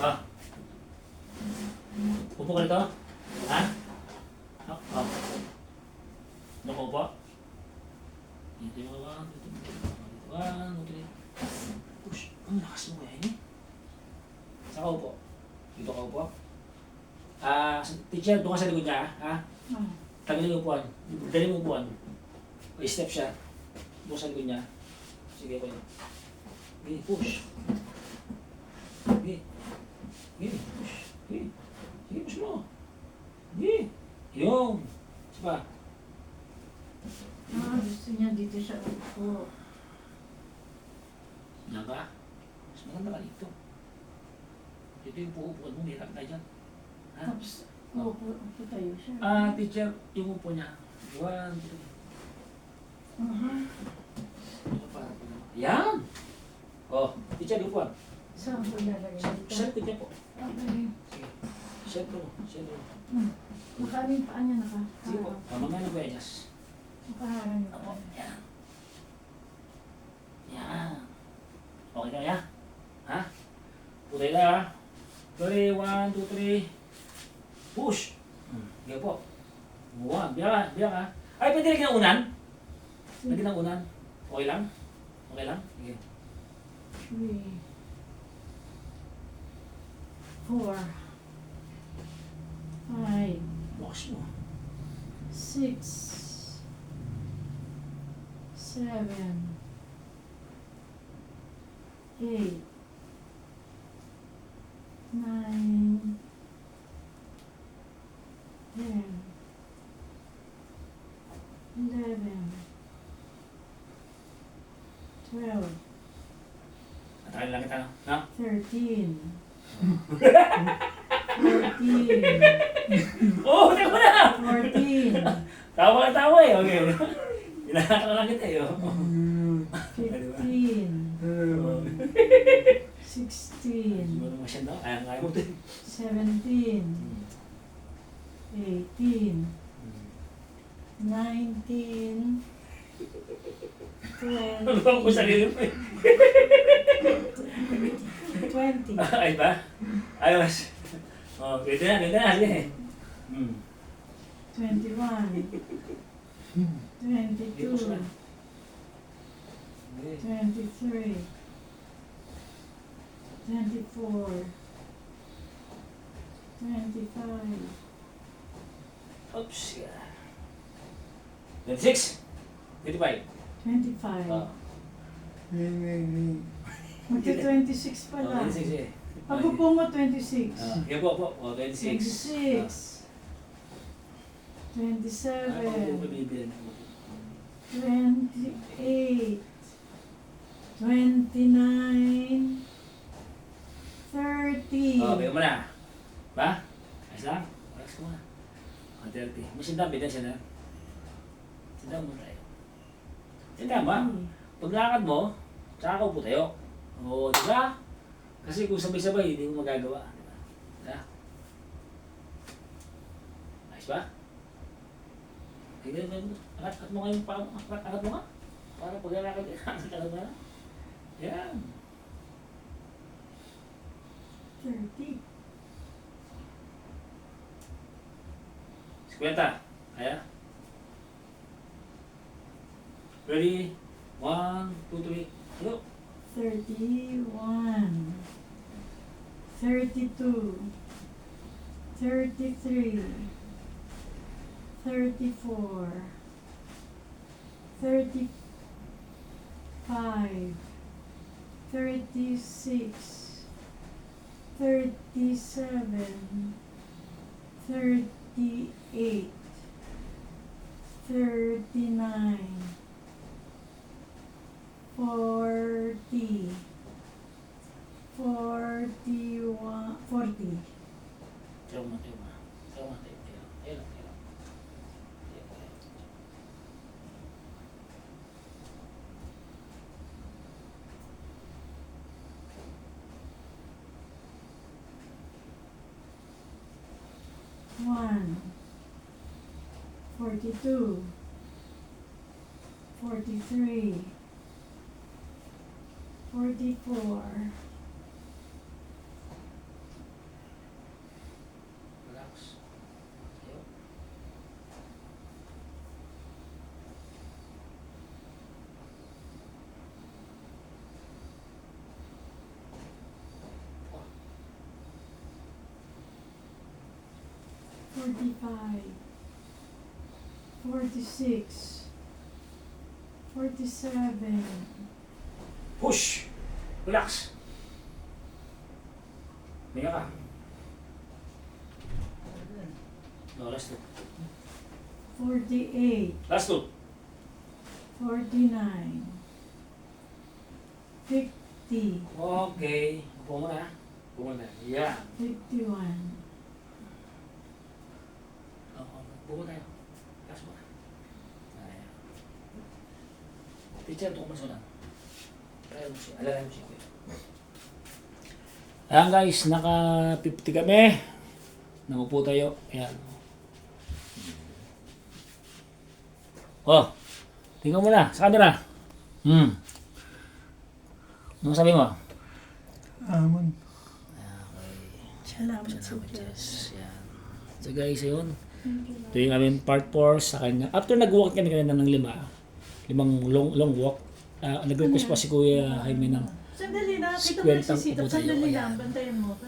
Ah. Upo ka nito? Ha? Oh. Nakaupo? Dito yung mga one, two, three. Push. Ang lakas mo kaya yun. Saan ka upo? Dito ka upo? Teacher, doon ka sa likod niya, ha? Tagalin yung upuan. Dali mo upuan. O, step siya. Doon sa likod niya. Sige ko yun. Okay, push. Okay. Okay, push. Okay. Sige, push mo. Okay. Yung. Sipa. Gusto niya dito siya upo. Naka. Mas maganda ka dito. Dito yung puupuan mo. Hirap tayo dyan. Ha? Tapos, upo tayo siya. Teacher, yung upo niya. One, two. Yan! Oh, teacher, yung upuan. Saan ko lalagay dito? Set niya po. Okay. Sige. Set mo. Set mo. Makaling paa niya naka. Sige po. Mamaya na po yan. Makaharang niya. Opo. Yan. Yan. Okay na ya? Ha? Putay na ha? Sorry, 1, 2, 3. Push! Sige po. 1. Biyak ka. Ay, pwede lagyan ng unan? Lagyan ng unan. Okay lang? Okay lang? Sige. 3, 4, 5, Bukas mo. 6, 7, 8, 9, 10, 11, 12, Atakin lang kita, no? 13, 14, Oo, teka na! 14, Tawa eh. Okay. Hinahata lang kita eh. 15, 16, Siguro masyado. Kaya mo din. 17, 18, 19, 20, Ano bang ko sarili mo eh? 20, Ay ba? Ayos. Oh, ganda na. Sige. 21, 22, 23, 24, 25, Oops. 26. 25. 25. Oh. Magka-26 pa lang. 26 eh. Pag-upo mo, 26. Yan po. Oh, 26. 26. Ano 27. po bibili? 28. 29. 30. Okay mo na. Ba? Ayos lang? Relax ko muna. 30. May sindang bidan siya na. Sindang mo tayo. Sindang ba? Paglakad mo, tsaka ka upo tayo. Oo, di ba? Kasi kung sabay-sabay, hindi mo magagawa. Di ba? Diba? Ayos ba? Angat mo nga yung paa mo. Angat mo nga. Para paglalakad ka, angat mo na. Yan. 30. 50. Kaya? Ready? 1, 2, 3. Hello? 31. 32. 33. 34. 35. 36. 37. 38. 39. 40. 41. 40. Tayo mo. Tayo. Tayo lang. 1, 42, 43, 44, 45, 46, 47, Push! Relax! Hinga ka. No, last two. 48, Last two. 49, 50, Okay. Upo muna. Upo muna. Yeah. 51, Upo muna tayo. Last muna. Ayan. Teacher, ito ko masunan. Kaya mo siya. Alalay mo siya. Ayan guys, naka 50 kami. Namupo tayo. Ayan. Oh, tingnan mo na sa camera. Ano sabi mo? Amen. Salamat sa Salamat, Diyos. Diyos. Yan. So guys, ayun. Thank you, Ito yung aming part 4 sa kanya. After nag-walk kami kanina ng limang long walk, nag-request pa si Kuya Jaime ng Sandali na, kita mo 50 nagsisitap. upo tayo. Sandali Ayan. lang, bantayan mo.